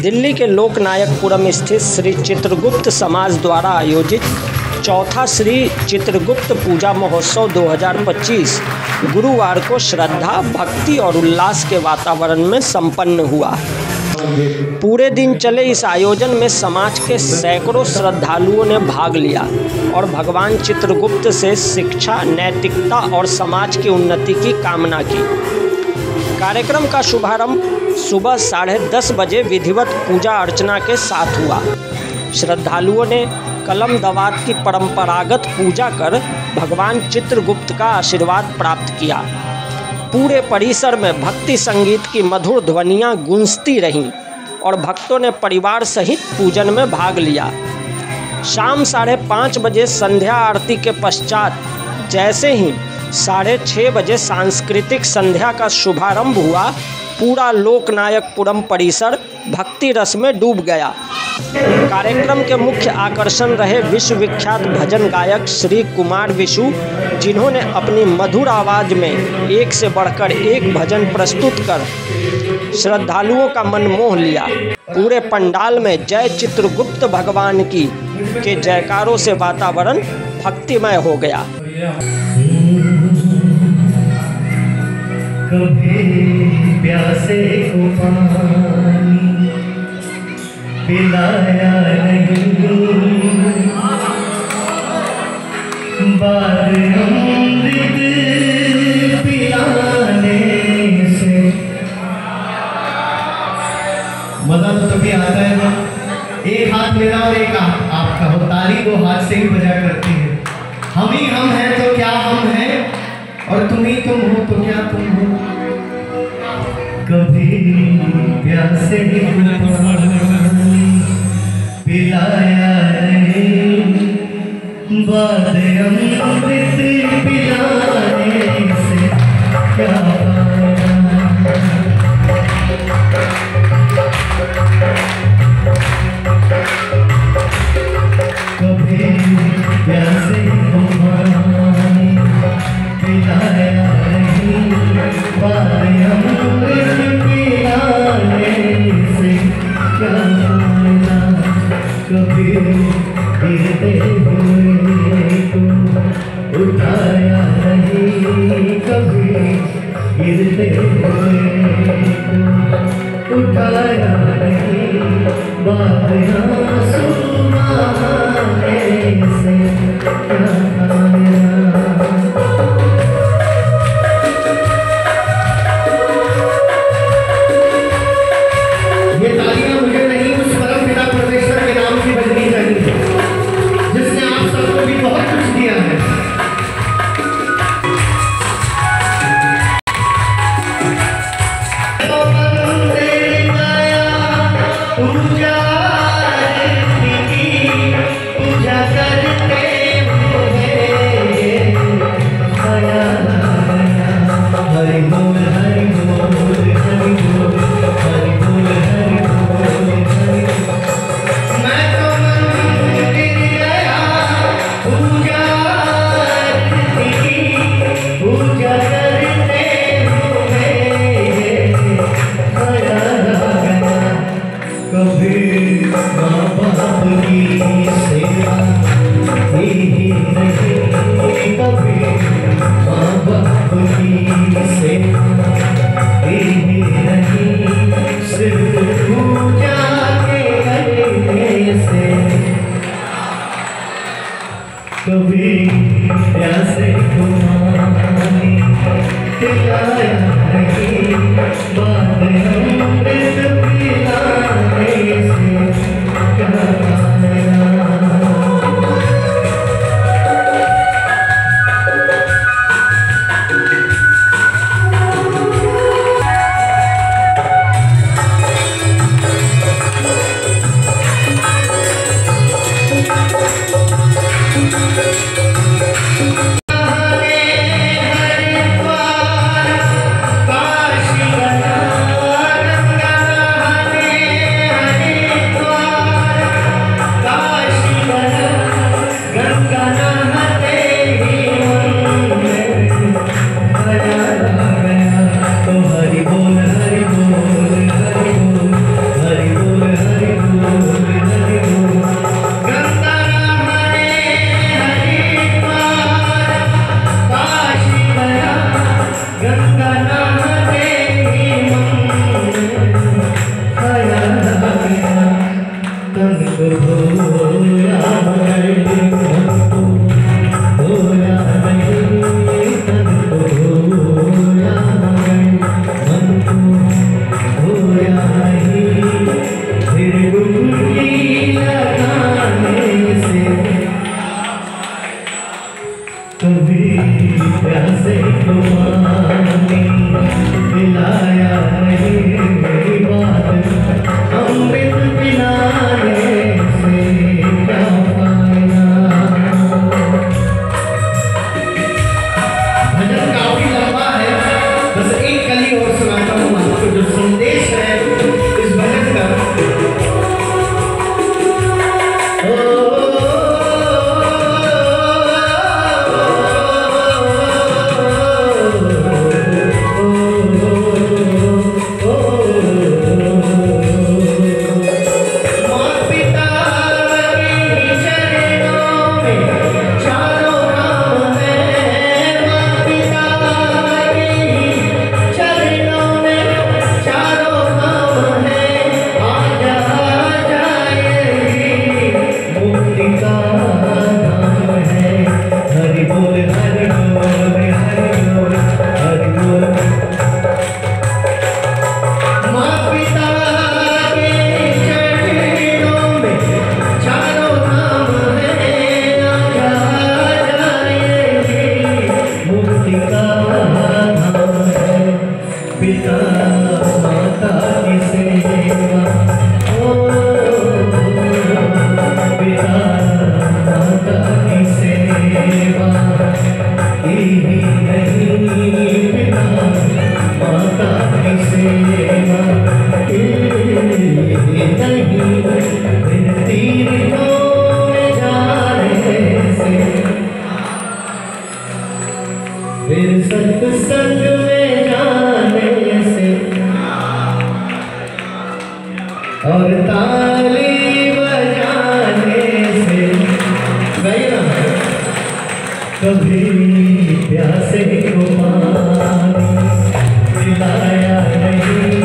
दिल्ली के लोकनायकपुरम स्थित श्री चित्रगुप्त समाज द्वारा आयोजित चौथा श्री चित्रगुप्त पूजा महोत्सव 2025 गुरुवार को श्रद्धा, भक्ति और उल्लास के वातावरण में संपन्न हुआ। पूरे दिन चले इस आयोजन में समाज के सैकड़ों श्रद्धालुओं ने भाग लिया और भगवान चित्रगुप्त से शिक्षा, नैतिकता और समाज की उन्नति की कामना की। कार्यक्रम का शुभारंभ सुबह 10:30 बजे विधिवत पूजा अर्चना के साथ हुआ। श्रद्धालुओं ने कलम दवात की परंपरागत पूजा कर भगवान चित्रगुप्त का आशीर्वाद प्राप्त किया। पूरे परिसर में भक्ति संगीत की मधुर ध्वनियाँ गूंजती रहीं और भक्तों ने परिवार सहित पूजन में भाग लिया। शाम 5:30 बजे संध्या आरती के पश्चात जैसे ही 6:30 बजे सांस्कृतिक संध्या का शुभारंभ हुआ, पूरा लोकनायकपुरम परिसर भक्ति रस में डूब गया। कार्यक्रम के मुख्य आकर्षण रहे विश्वविख्यात भजन गायक श्री कुमार विशु, जिन्होंने अपनी मधुर आवाज़ में एक से बढ़कर एक भजन प्रस्तुत कर श्रद्धालुओं का मन मोह लिया। पूरे पंडाल में जय चित्रगुप्त भगवान की के जयकारों से वातावरण भक्तिमय हो गया। कभी प्यासे को पानी पिलाया नहीं, बार अमृत पिलाने से मजा तो तभी आता है ना। एक हाथ मेरा और एक हाथ आपका हो, ताली को हाथ से ही बजा करती है। हम ही हम हैं तो क्या हम हैं, और तुम ही तुम हो तो क्या तुम हो। कभी प्यासे पिलाया नहीं, बाद अमृत पिलाने से क्या कभी प्यासे पिलाया नहीं, बाद अमृत पिलाने से क्या फायदा। कभी गिरते हुए को उठाया नहीं, कभी गिरते हुए को उठाया नहीं, बाद आंसू बहाने से क्या फायदा। कभी प्यासे को पानी पिलाया नहीं, बाद अमृत पिलाने से क्या फायदा। और ताली बजाने से कभी प्यासे को पानी पिलाया नहीं,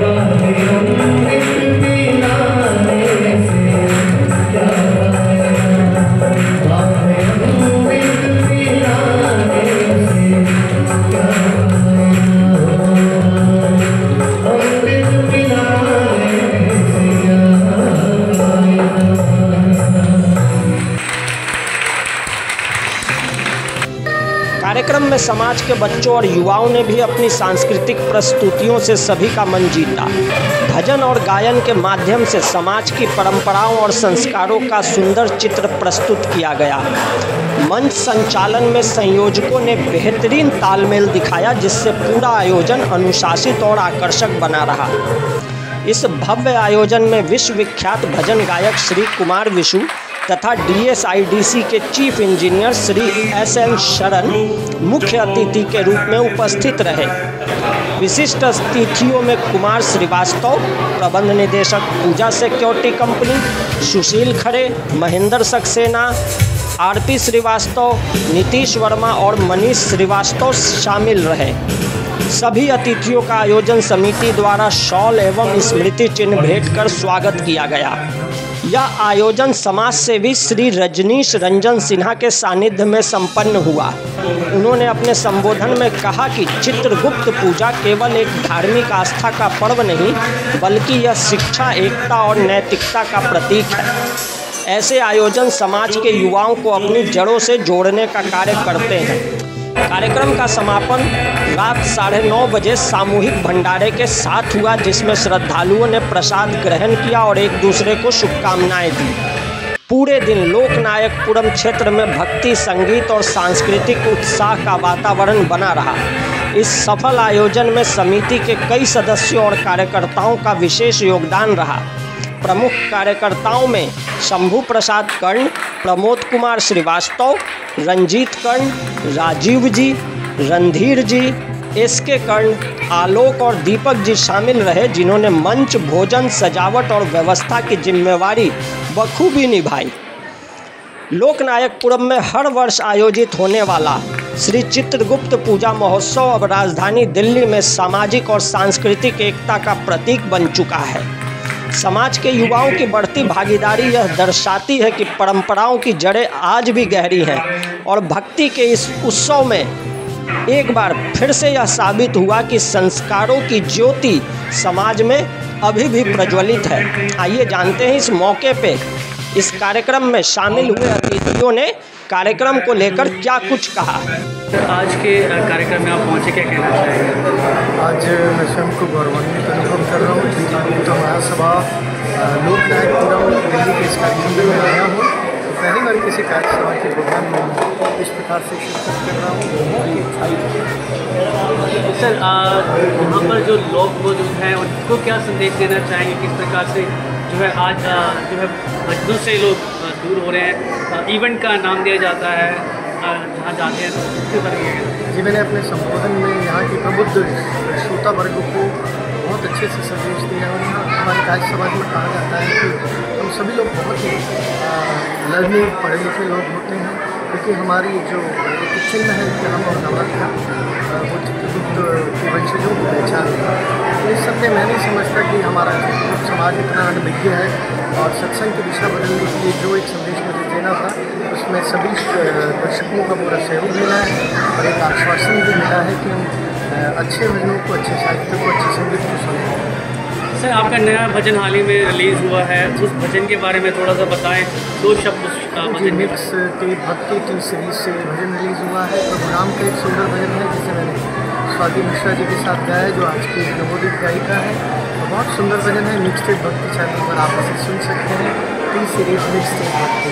बातें अमृत पिलाने से क्या पाया, बातें अमृत पिलाने से क्या पाया, अमृत पिलाने से क्या पाया। कार्यक्रम में समाज के बच्चों और युवाओं ने भी अपनी सांस्कृतिक प्रस्तुतियों से सभी का मन जीता। भजन और गायन के माध्यम से समाज की परंपराओं और संस्कारों का सुंदर चित्र प्रस्तुत किया गया। मंच संचालन में संयोजकों ने बेहतरीन तालमेल दिखाया, जिससे पूरा आयोजन अनुशासित और आकर्षक बना रहा। इस भव्य आयोजन में विश्व विख्यात भजन गायक श्री कुमार विशु तथा DSIDC के चीफ इंजीनियर श्री SN शरण मुख्य अतिथि के रूप में उपस्थित रहे। विशिष्ट अतिथियों में कुमार श्रीवास्तव, प्रबंध निदेशक पूजा सिक्योरिटी कंपनी, सुशील खरे, महेंद्र सक्सेना, RP श्रीवास्तव, नीतीश वर्मा और मनीष श्रीवास्तव शामिल रहे। सभी अतिथियों का आयोजन समिति द्वारा शॉल एवं स्मृति चिन्ह भेंट कर स्वागत किया गया। यह आयोजन समाज सेवी श्री रजनीश रंजन सिन्हा के सानिध्य में संपन्न हुआ। उन्होंने अपने संबोधन में कहा कि चित्रगुप्त पूजा केवल एक धार्मिक आस्था का पर्व नहीं, बल्कि यह शिक्षा, एकता और नैतिकता का प्रतीक है। ऐसे आयोजन समाज के युवाओं को अपनी जड़ों से जोड़ने का कार्य करते हैं। कार्यक्रम का समापन रात 9:30 बजे सामूहिक भंडारे के साथ हुआ, जिसमें श्रद्धालुओं ने प्रसाद ग्रहण किया और एक दूसरे को शुभकामनाएं दी। पूरे दिन लोकनायकपुरम क्षेत्र में भक्ति, संगीत और सांस्कृतिक उत्साह का वातावरण बना रहा। इस सफल आयोजन में समिति के कई सदस्यों और कार्यकर्ताओं का विशेष योगदान रहा। प्रमुख कार्यकर्ताओं में शंभू प्रसाद कर्ण, प्रमोद कुमार श्रीवास्तव, रंजीत कर्ण, राजीव जी, रणधीर जी, SK कर्ण, आलोक और दीपक जी शामिल रहे, जिन्होंने मंच, भोजन, सजावट और व्यवस्था की जिम्मेवारी बखूबी निभाई। लोकनायकपुरम में हर वर्ष आयोजित होने वाला श्री चित्रगुप्त पूजा महोत्सव अब राजधानी दिल्ली में सामाजिक और सांस्कृतिक एकता का प्रतीक बन चुका है। समाज के युवाओं की बढ़ती भागीदारी यह दर्शाती है कि परंपराओं की जड़ें आज भी गहरी हैं और भक्ति के इस उत्सव में एक बार फिर से यह साबित हुआ कि संस्कारों की ज्योति समाज में अभी भी प्रज्वलित है। आइए जानते हैं इस मौके पे इस कार्यक्रम में शामिल हुए अतिथियों ने कार्यक्रम को लेकर क्या कुछ कहा। आज के कार्यक्रम में आप पहुंचे, क्या कहना चाहेंगे? आज मैं स्वयं को गौरवान्वित अनुभव कर रहा हूँ कि तो महासभा लोकनायक पूरा दिल्ली के इस कार्यक्रम में मैं आया हूँ। तो पहली बार किसी कार्यक्रम के प्रोग्राम में इस प्रकार से शिरकत कर रहा हूँ, बहुत ही उत्साहित। सर, यहाँ पर जो लोग मौजूद हैं उनको क्या संदेश देना चाहेंगे, किस प्रकार से जो है आज जो है मजदूर से लोग दूर हो रहे हैं, इवेंट का नाम दिया जाता है जहाँ जाते हैं, तो उसके बारे में? जी, मैंने अपने संबोधन में यहाँ के प्रबुद्ध श्रोता वर्ग को बहुत अच्छे से संदेश दिया और यहाँ हमारे राज्य समाज में कहा जाता है कि हम सभी लोग बहुत ही लर्निंग पढ़े लिखे लोग होते हैं, क्योंकि हमारी जो एक चिन्ह है जन्म और नवरत्न वो चित्रगुप्त के वंशजों की पहचान है। तो इस सब में मैं नहीं समझता कि हमारा समाज इतना अनभिज्ञ है और सत्संग की दिशा बदलने के लिए जो एक संदेश मुझे देना था उसमें सभी दर्शकों का पूरा सहयोग मिला है और एक आश्वासन भी मिला है कि हम अच्छे भजनों को, अच्छे साहित्य को, अच्छे संगीत को सुनें। सर, आपका नया भजन हाल ही में रिलीज़ हुआ है, उस भजन के बारे में थोड़ा सा बताएं, 2 शब्द उस भजन में। मिक्स टी भक्ति टी सीरीज से भजन रिलीज़ हुआ है। प्रभु राम का एक सुंदर भजन है जिसे मैंने स्वाति मिश्रा जी के साथ गाया है, जो आज की नवोदित गायिका है। तो बहुत सुंदर भजन है। मिक्स टी भक्ति चैनल पर आप इसे सुन सकते हैं, टी सीरीज मिक्स टी भक्ति।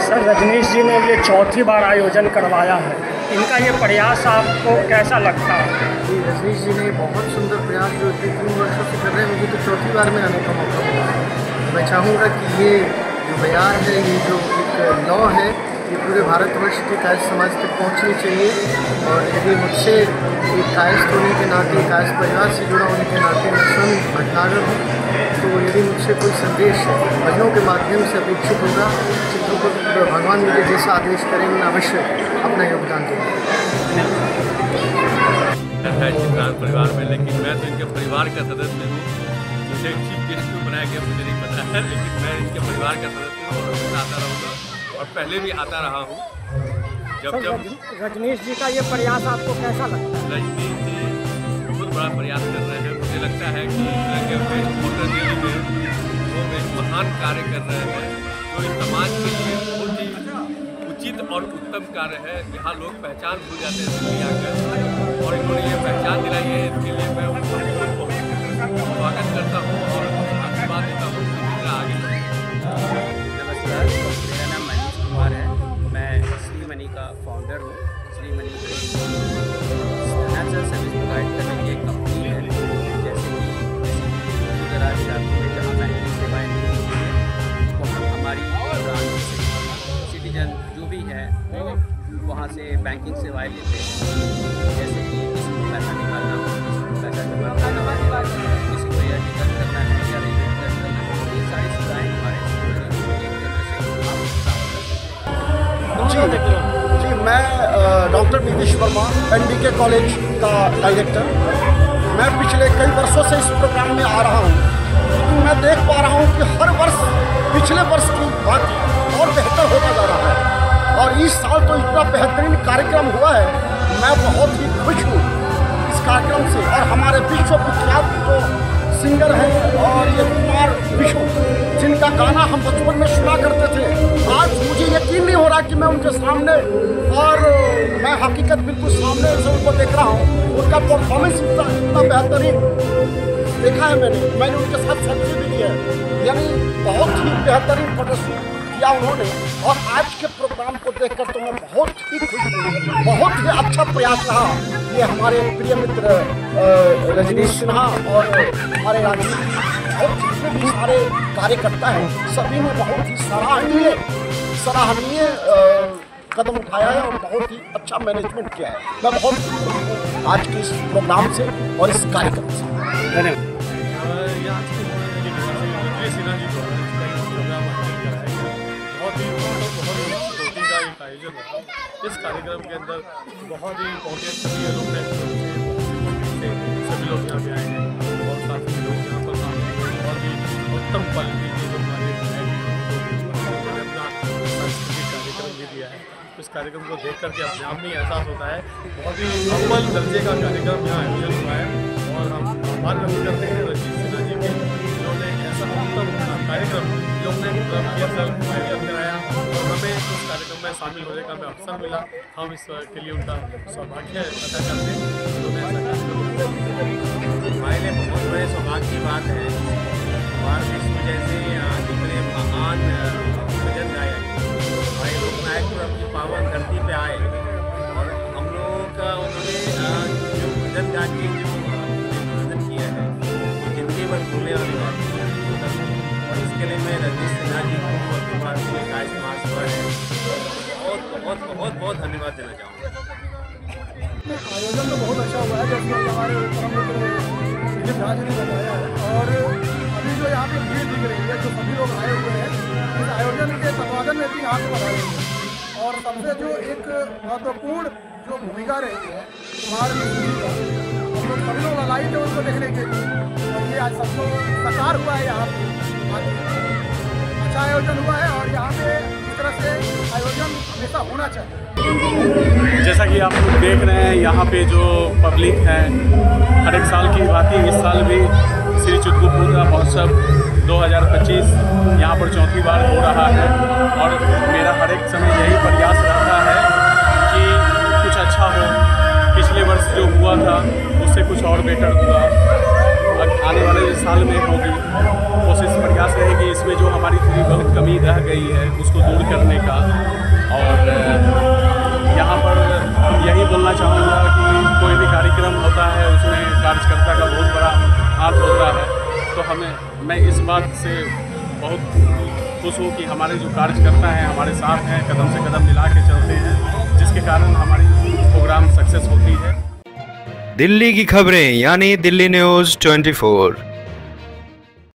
सर, रजनीश जी ने ये 4थी बार आयोजन करवाया है, इनका ये प्रयास आपको कैसा लगता है? जी, रजनीश जी ने बहुत सुंदर प्रयास जो 3 वर्षों से कर रहे हैं, मुझे तो 4थी बार में आने का मौका मिला है। मैं चाहूँगा कि ये जो बयान है, ये जो एक लॉ है, ये पूरे भारतवर्ष के कायस्थ समाज तक पहुँचनी चाहिए। और यदि मुझसे एक कायस्थ होने के नाते, कायस्थ परिवार से जुड़ा होने के नाते मैं स्वयं भटनागर हूँ, तो यदि मुझसे कोई संदेश भजनों के माध्यम से अपेक्षित होगा, चित्रगुप्त भगवान मुझे जैसा आदेश करेंगे, मैं अवश्य अपना योगदान दूँगा। है चित्रांश परिवार में, लेकिन मैं तो इनके परिवार का सदस्य हूँ। मुझे चीफ गेस्ट क्यों बनाया गया मुझे नहीं पता है, लेकिन मैं इनके परिवार का सदस्य हूँ और हमेशा आता रहूँगा और पहले भी आता रहा हूँ। जब रजनीश जी का ये प्रयास आपको कैसा लगता है? रजनीश जी बहुत बड़ा प्रयास कर रहे हैं। मुझे लगता है कि मोटर दिल्ली में वो एक महान कार्य कर रहे हैं, जो इस समाज के लिए बहुत ही उचित और उत्तम कार्य है। यहाँ लोग पहचान भूल जाते हैं दिल्ली आकर, और इन्होंने ये पहचान दिलाई है। इसके लिए मैं उनको बहुत स्वागत करता हूँ और आशीर्वाद देता हूँ कि आगे। नमस्कार, मेरा नाम मनीष कुमार है। मैं श्री मनी का फाउंडर हूँ। Shri money financial service provide करने की एक कंपनी है, जैसे कि दराज इलाकों में जहाँ बैंकिंग सेवाएँ नहीं होती है, वहाँ हमारी ब्रांच सिटीजन जो भी है वो वहाँ से बैंकिंग सेवाएँ लेते हैं। जैसे कि किसी को पैसा निकालना हो, किसी को पैसा जमा करना हो, किसी को एयर टिकट करना है या रेलवे टिकट करना है, ये सारी सुविधाएँ हमारे एक जगह से जी, मैं doctor Nitish Verma, NDK college का डायरेक्टर। मैं पिछले कई वर्षों से इस प्रोग्राम में आ रहा हूँ, लेकिन मैं देख पा रहा हूँ कि हर वर्ष पिछले वर्ष की बात और बेहतर होता जा रहा है और इस साल तो इतना बेहतरीन कार्यक्रम हुआ है। मैं बहुत ही खुश हूँ इस कार्यक्रम से। और हमारे विश्व विख्यात जो सिंगर हैं और ये कुमार विशु, जिनका गाना हम बचपन में सुना करते थे, आज मुझे यकीन नहीं हो रहा कि मैं उनके सामने, और मैं हकीकत बिल्कुल सामने से उनको देख रहा हूँ। उनका परफॉर्मेंस इतना बेहतरीन देखा है मैंने उनके साथ सेल्फी भी लिया है, यानी बहुत ही बेहतरीन प्रदर्शन किया उन्होंने। और आज के प्रोग्राम को देखकर तो मैं बहुत ही खुश हूँ। बहुत ही अच्छा प्रयास रहा ये हमारे प्रिय मित्र रजनीश सिन्हा और हमारे राजनीति और जितने भी सारे कार्यकर्ता हैं, सभी ने बहुत ही सराहनीय कदम उठाया है और बहुत ही अच्छा मैनेजमेंट किया है। मैं बहुत खुश हूँ आज के इस प्रोग्राम से और इस कार्यक्रम से। धन्यवाद। इस कार्यक्रम के अंदर बहुत ही इम्पोर्टेंट सभी लोग हैं, सभी लोग यहाँ पे आए हैं और काफ़ी लोग यहाँ पर और भी उत्तम क्वालिटी के जो हमारे उन्होंने अपना सांस्कृतिक कार्यक्रम भी दिया है। इस कार्यक्रम को देख करके अपने आप में एहसास होता है बहुत ही अव्वल दर्जे का कार्यक्रम यहाँ आयोजन हुआ है और हम आभार व्यक्त करते हैं रंजीत सिन्हा जी के, जिन्होंने ऐसा उत्तम कार्यक्रम लोगों ने आयोजन कराया और हमें उस कार्यक्रम में शामिल होने का हमें अवसर मिला। हम इसके लिए उनका सौभाग्य अदा करते हैं, उन्होंने ऐसा कार्यक्रम हमारे लिए बहुत बड़े सौभाग्य की बात है। भारत विश्व जैसे जितने महान भजन गायक हमारे लोकनायक अपनी पावन धरती पे आए और हम लोगों का उन्होंने जो भजन गा के जो भजन किया है वो जिंदगी भर भूलने वाली बात है। और इसके लिए मैं रंजीत सिन्हा जी को और भारतीय गायक समाज पर बहुत बहुत बहुत बहुत धन्यवाद देना चाहूँगा। आयोजन तो बहुत अच्छा हुआ है, जैसे हमारे विजय राज ने बताया है। और अभी जो यहाँ पे भीड़ दिख रही है, जो सभी लोग आए हुए हैं, इस आयोजन के संपादन में भी यहाँ से बता रहे हैं। और सबसे जो एक महत्वपूर्ण जो भूमिका रही है हमारे हम लोग सभी लोग लाइव थे उनको देखने के लिए, और ये आज सबको साकार हुआ है। यहाँ पे अच्छा आयोजन हुआ है और यहाँ पे इस तरह से आयोजन हमेशा होना चाहिए। जैसा कि आप लोग देख रहे हैं यहाँ पे जो पब्लिक है, हर एक साल की भांति इस साल भी श्री चित्रगुप्त पूजा महोत्सव 2025 यहाँ पर चौथी बार हो रहा है। और मेरा हर एक समय यही प्रयास रहता है कि कुछ अच्छा हो। पिछले वर्ष जो हुआ था उससे कुछ और बेटर हुआ, आने वाले साल में होगी। कोशिश प्रयास रहेगी इसमें जो हमारी थोड़ी बहुत कमी रह गई है उसको दूर करने का। और यहाँ पर यही बोलना चाहूँगा कि कोई भी कार्यक्रम होता है उसमें कार्यकर्ता का बहुत बड़ा हाथ होता है। तो मैं इस बात से बहुत खुश हूँ कि हमारे जो कार्यकर्ता हैं हमारे साथ हैं, कदम से कदम मिला के चलते हैं, जिसके कारण हमारी प्रोग्राम सक्सेस होती है। दिल्ली की खबरें यानी दिल्ली न्यूज़ 24।